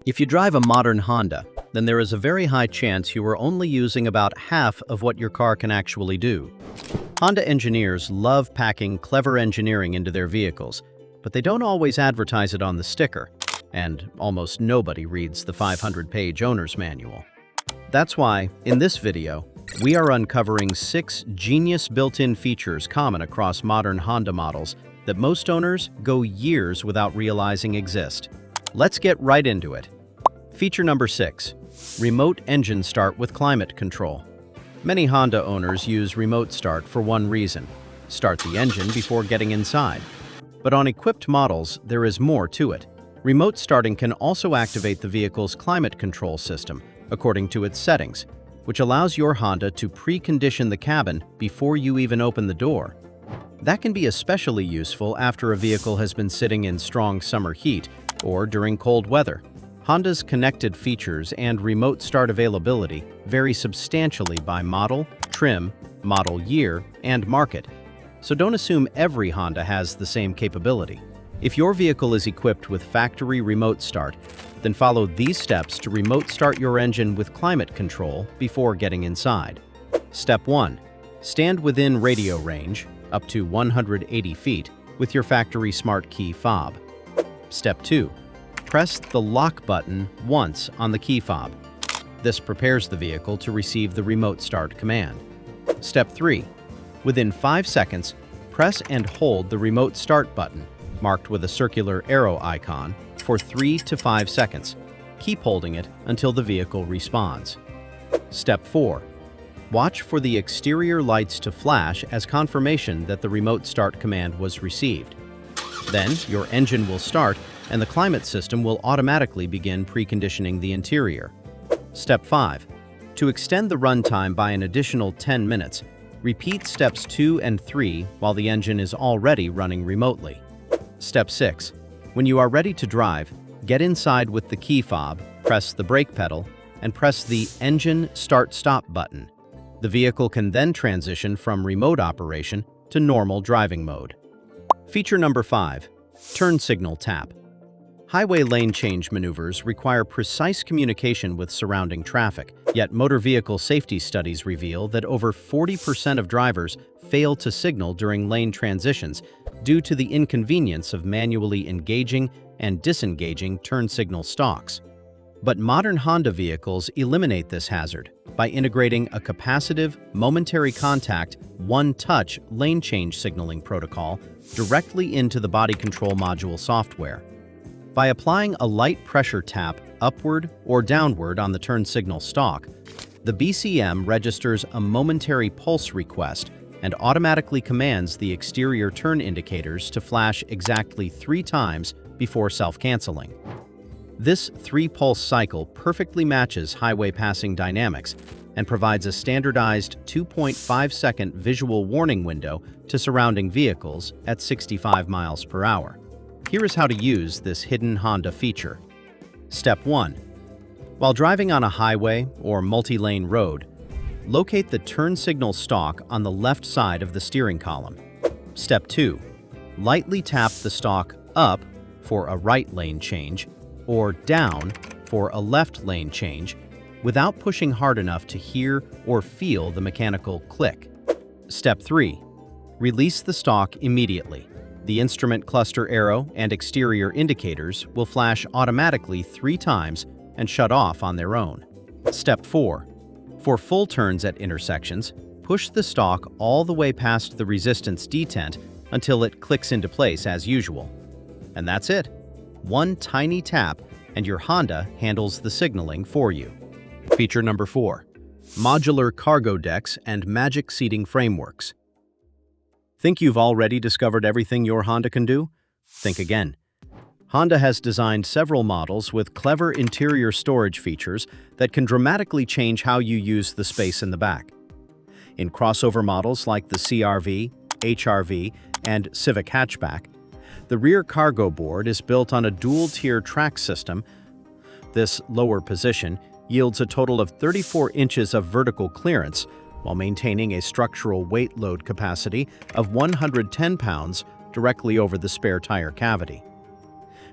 If you drive a modern Honda, then there is a very high chance you are only using about half of what your car can actually do. Honda engineers love packing clever engineering into their vehicles, but they don't always advertise it on the sticker, and almost nobody reads the 500-page owner's manual. That's why, in this video, we are uncovering 6 genius built-in features common across modern Honda models that most owners go years without realizing exist. Let's get right into it. Feature number 6. Remote engine start with climate control. Many Honda owners use remote start for one reason: start the engine before getting inside. But on equipped models, there is more to it. Remote starting can also activate the vehicle's climate control system according to its settings, which allows your Honda to precondition the cabin before you even open the door. That can be especially useful after a vehicle has been sitting in strong summer heat or during cold weather. Honda's connected features and remote start availability vary substantially by model, trim, model year, and market, so don't assume every Honda has the same capability. If your vehicle is equipped with factory remote start, then follow these steps to remote start your engine with climate control before getting inside. Step 1. Stand within radio range, up to 180 feet, with your factory smart key fob. Step 2. Press the lock button once on the key fob. This prepares the vehicle to receive the remote start command. Step 3. Within 5 seconds, press and hold the remote start button, marked with a circular arrow icon, for 3 to 5 seconds. Keep holding it until the vehicle responds. Step 4. Watch for the exterior lights to flash as confirmation that the remote start command was received. Then, your engine will start and the climate system will automatically begin preconditioning the interior. Step 5. To extend the runtime by an additional 10 minutes, repeat steps 2 and 3 while the engine is already running remotely. Step 6. When you are ready to drive, get inside with the key fob, press the brake pedal, and press the Engine Start-Stop button. The vehicle can then transition from remote operation to normal driving mode. Feature number 5. Turn signal tap. Highway lane change maneuvers require precise communication with surrounding traffic, yet motor vehicle safety studies reveal that over 40% of drivers fail to signal during lane transitions due to the inconvenience of manually engaging and disengaging turn signal stalks. But modern Honda vehicles eliminate this hazard by integrating a capacitive, momentary contact, one-touch lane change signaling protocol directly into the body control module software. By applying a light pressure tap upward or downward on the turn signal stalk, the BCM registers a momentary pulse request and automatically commands the exterior turn indicators to flash exactly 3 times before self-canceling. This 3-pulse cycle perfectly matches highway passing dynamics and provides a standardized 2.5-second visual warning window to surrounding vehicles at 65 miles per hour. Here is how to use this hidden Honda feature. Step 1. While driving on a highway or multi-lane road, locate the turn signal stalk on the left side of the steering column. Step 2. Lightly tap the stalk up for a right lane change or down for a left lane change without pushing hard enough to hear or feel the mechanical click. Step 3. Release the stalk immediately. The instrument cluster arrow and exterior indicators will flash automatically 3 times and shut off on their own. Step 4. For full turns at intersections, push the stalk all the way past the resistance detent until it clicks into place as usual. And that's it. One tiny tap and your Honda handles the signaling for you. Feature number 4. Modular cargo decks and magic seating frameworks. Think you've already discovered everything your Honda can do? Think again. Honda has designed several models with clever interior storage features that can dramatically change how you use the space in the back. In crossover models like the CR-V, HR-V, and Civic hatchback, the rear cargo board is built on a dual-tier track system. This lower position yields a total of 34 inches of vertical clearance, while maintaining a structural weight load capacity of 110 pounds directly over the spare tire cavity.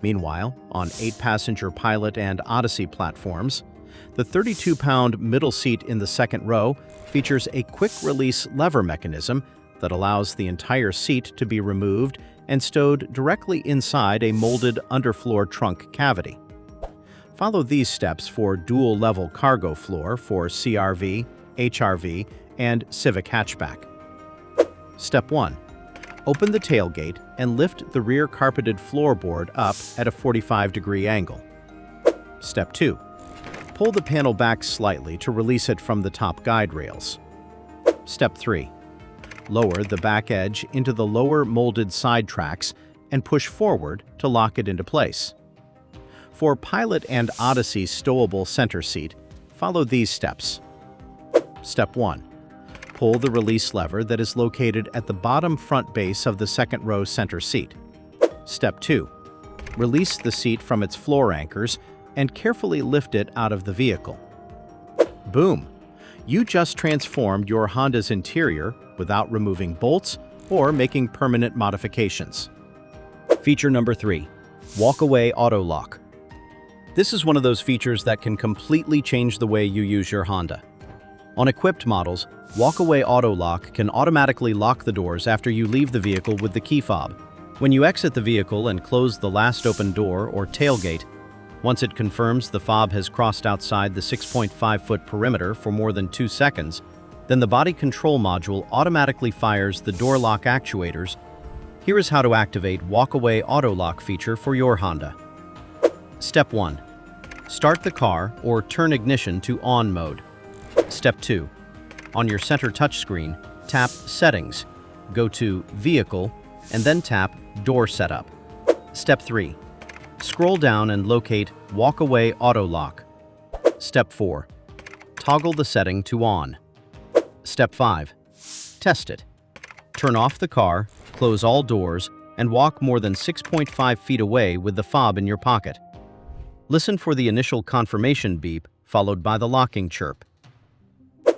Meanwhile, on 8-passenger Pilot and Odyssey platforms, the 32-pound middle seat in the second row features a quick-release lever mechanism that allows the entire seat to be removed and stowed directly inside a molded underfloor trunk cavity. Follow these steps for dual-level cargo floor for CR-V, HR-V, and Civic hatchback. Step 1. Open the tailgate and lift the rear carpeted floorboard up at a 45-degree angle. Step 2. Pull the panel back slightly to release it from the top guide rails. Step 3. Lower the back edge into the lower molded side tracks and push forward to lock it into place. For Pilot and Odyssey stowable center seat, follow these steps. Step 1. Pull the release lever that is located at the bottom front base of the second row center seat. Step 2. Release the seat from its floor anchors and carefully lift it out of the vehicle. Boom! You just transformed your Honda's interior without removing bolts or making permanent modifications. Feature number 3. Walk-away auto lock. This is one of those features that can completely change the way you use your Honda. On equipped models, walk-away auto lock can automatically lock the doors after you leave the vehicle with the key fob. When you exit the vehicle and close the last open door or tailgate, once it confirms the fob has crossed outside the 6.5-foot perimeter for more than 2 seconds, then the body control module automatically fires the door lock actuators. Here is how to activate walk-away auto lock feature for your Honda. Step 1. Start the car or turn ignition to on mode. Step 2. On your center touchscreen, tap Settings, go to Vehicle, and then tap Door Setup. Step 3. Scroll down and locate Walk-Away Auto Lock. Step 4. Toggle the setting to on. Step 5. Test it. Turn off the car, close all doors, and walk more than 6.5 feet away with the fob in your pocket. Listen for the initial confirmation beep, followed by the locking chirp.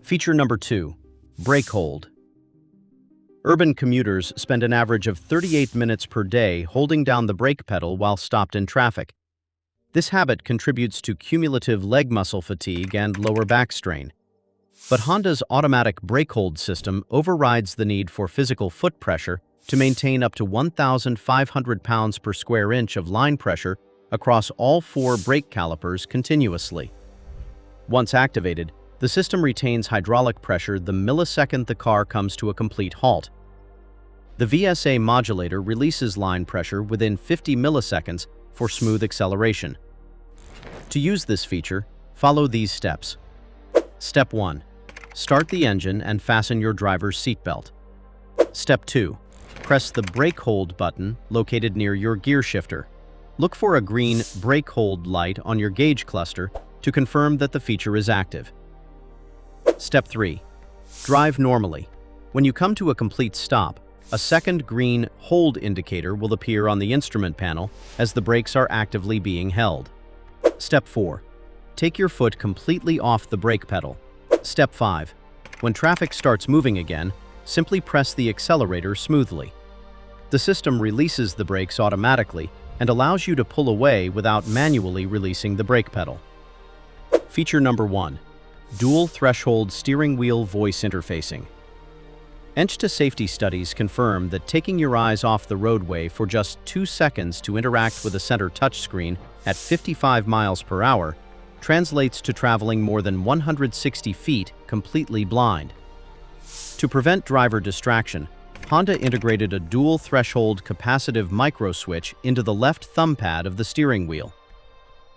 Feature number 2. Brake hold. Urban commuters spend an average of 38 minutes per day holding down the brake pedal while stopped in traffic. This habit contributes to cumulative leg muscle fatigue and lower back strain. But Honda's automatic brake hold system overrides the need for physical foot pressure to maintain up to 1,500 pounds per square inch of line pressure across all 4 brake calipers continuously. Once activated, the system retains hydraulic pressure the millisecond the car comes to a complete halt. The VSA modulator releases line pressure within 50 milliseconds for smooth acceleration. To use this feature, follow these steps. Step 1. Start the engine and fasten your driver's seatbelt. Step 2. Press the brake hold button located near your gear shifter. Look for a green brake hold light on your gauge cluster to confirm that the feature is active. Step 3. Drive normally. When you come to a complete stop, a second green hold indicator will appear on the instrument panel as the brakes are actively being held. Step 4. Take your foot completely off the brake pedal. Step 5. When traffic starts moving again, simply press the accelerator smoothly. The system releases the brakes automatically and allows you to pull away without manually releasing the brake pedal. Feature number 1. Dual threshold steering wheel voice interfacing. ENCHTA safety studies confirm that taking your eyes off the roadway for just 2 seconds to interact with a center touchscreen at 55 miles per hour translates to traveling more than 160 feet completely blind. To prevent driver distraction, Honda integrated a dual threshold capacitive micro switch into the left thumb pad of the steering wheel.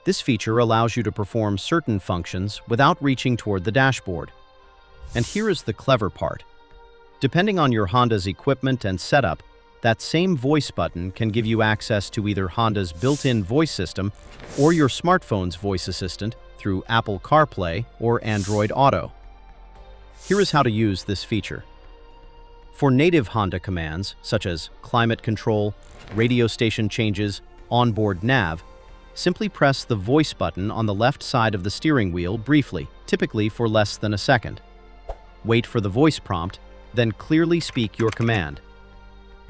This feature allows you to perform certain functions without reaching toward the dashboard. And here is the clever part. Depending on your Honda's equipment and setup, that same voice button can give you access to either Honda's built-in voice system or your smartphone's voice assistant through Apple CarPlay or Android Auto. Here is how to use this feature. For native Honda commands, such as climate control, radio station changes, onboard nav, simply press the voice button on the left side of the steering wheel briefly, typically for less than a second. Wait for the voice prompt, then clearly speak your command.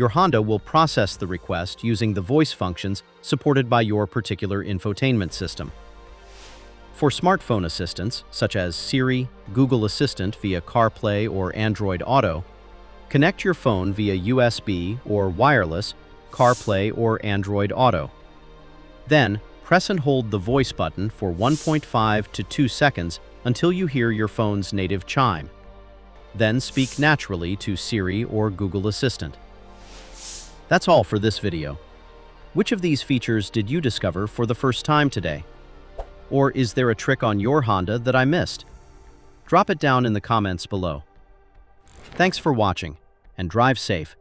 Your Honda will process the request using the voice functions supported by your particular infotainment system. For smartphone assistants, such as Siri, Google Assistant via CarPlay or Android Auto, connect your phone via USB or wireless, CarPlay or Android Auto. Then, press and hold the voice button for 1.5 to 2 seconds until you hear your phone's native chime. Then speak naturally to Siri or Google Assistant. That's all for this video. Which of these features did you discover for the first time today? Or is there a trick on your Honda that I missed? Drop it down in the comments below. Thanks for watching, and drive safe.